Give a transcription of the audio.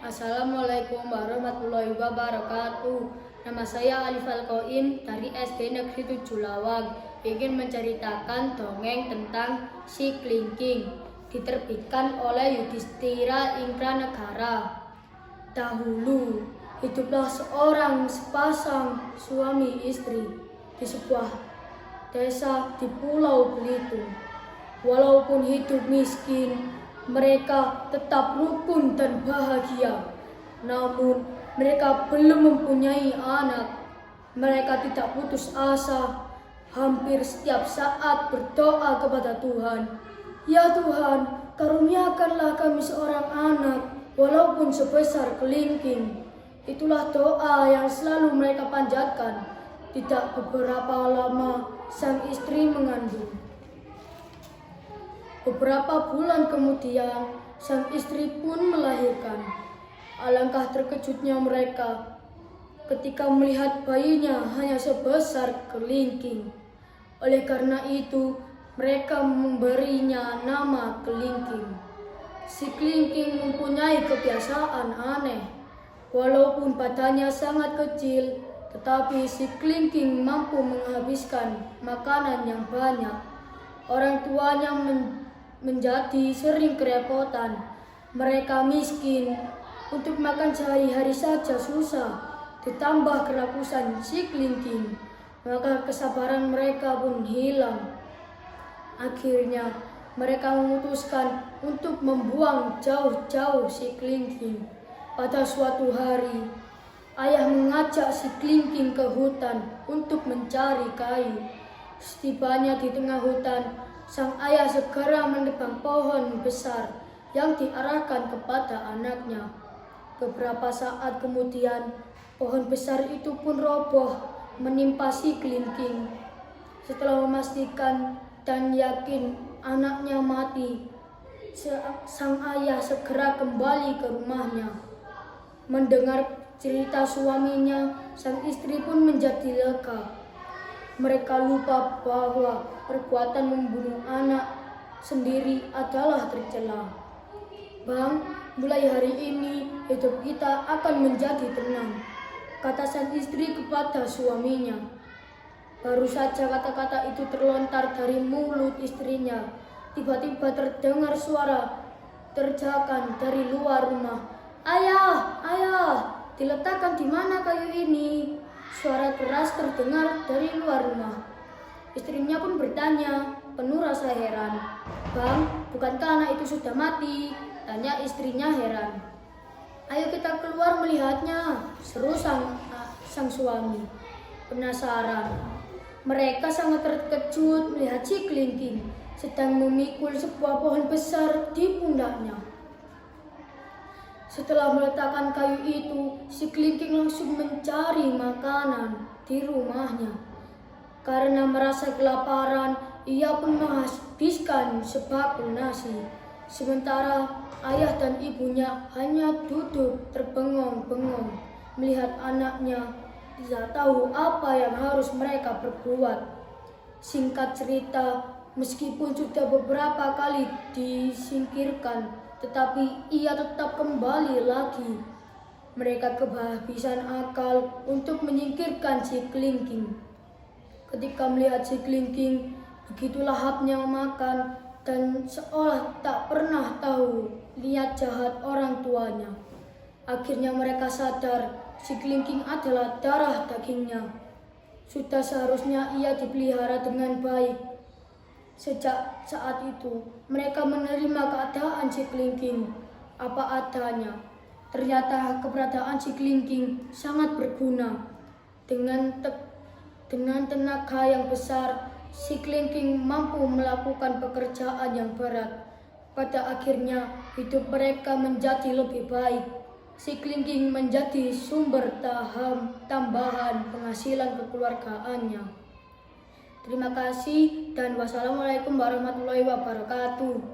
Assalamualaikum warahmatullahi wabarakatuh. Nama saya Alif Alkoim dari SD Negeri 7 Lawang. Ingin menceritakan dongeng tentang si Klingking. Diterbitkan oleh Yudhistira Ingranegara. Dahulu hiduplah sepasang suami istri di sebuah desa di Pulau Belitung. Walaupun hidup miskin, mereka tetap rukun dan bahagia. Namun, mereka belum mempunyai anak. Mereka tidak putus asa. Hampir setiap saat berdoa kepada Tuhan. Ya Tuhan, karuniakanlah kami seorang anak, walaupun sebesar kelingking. Itulah doa yang selalu mereka panjatkan. Tidak beberapa lama, sang istri mengandung. Beberapa bulan kemudian, sang istri pun melahirkan. Alangkah terkejutnya mereka ketika melihat bayinya hanya sebesar kelingking. Oleh karena itu, mereka memberinya nama Kelingking. Si Kelingking mempunyai kebiasaan aneh. Walaupun badannya sangat kecil, tetapi si Kelingking mampu menghabiskan makanan yang banyak. Orang tuanya menjadi sering kerepotan. Mereka miskin, untuk makan sehari-hari saja susah, ditambah kerakusan si Kelingking, maka kesabaran mereka pun hilang. Akhirnya mereka memutuskan untuk membuang jauh-jauh si Kelingking. Pada suatu hari, ayah mengajak si Kelingking ke hutan untuk mencari kayu. Setibanya di tengah hutan, sang ayah segera menebang pohon besar yang diarahkan kepada anaknya. Beberapa saat kemudian, pohon besar itu pun roboh menimpa si Kelingking. Setelah memastikan dan yakin anaknya mati, sang ayah segera kembali ke rumahnya. Mendengar cerita suaminya, sang istri pun menjadi lega. Mereka lupa bahwa perbuatan membunuh anak sendiri adalah tercela. Bang, mulai hari ini hidup kita akan menjadi tenang, kata sang istri kepada suaminya. Baru saja kata-kata itu terlontar dari mulut istrinya, tiba-tiba terdengar suara terjakan dari luar rumah. Ayah, ayah, diletakkan di mana kayu ini? Suara keras terdengar dari luar rumah. Istrinya pun bertanya, penuh rasa heran. Bang, bukankah anak itu sudah mati? Tanya istrinya heran. Ayo kita keluar melihatnya, seru sang suami. Penasaran. Mereka sangat terkejut melihat si Kelingking sedang memikul sebuah pohon besar di pundaknya. Setelah meletakkan kayu itu, si Kelingking langsung mencari makanan di rumahnya. Karena merasa kelaparan, ia pun menghabiskan sebakul nasi. Sementara ayah dan ibunya hanya duduk terbengong-bengong melihat anaknya, tidak tahu apa yang harus mereka perbuat. Singkat cerita, meskipun sudah beberapa kali disingkirkan, tetapi ia tetap kembali lagi. Mereka kehabisan akal untuk menyingkirkan si Kelingking. Ketika melihat si Kelingking begitu lahapnya makan dan seolah tak pernah tahu niat jahat orang tuanya. Akhirnya mereka sadar si Kelingking adalah darah dagingnya. Sudah seharusnya ia dipelihara dengan baik. Sejak saat itu, mereka menerima keadaan si Kelingking apa adanya. Ternyata keberadaan si Kelingking sangat berguna. Dengan tenaga yang besar, si Kelingking mampu melakukan pekerjaan yang berat. Pada akhirnya, hidup mereka menjadi lebih baik. Si Kelingking menjadi sumber tambahan penghasilan kekeluargaannya. Terima kasih dan wassalamualaikum warahmatullahi wabarakatuh.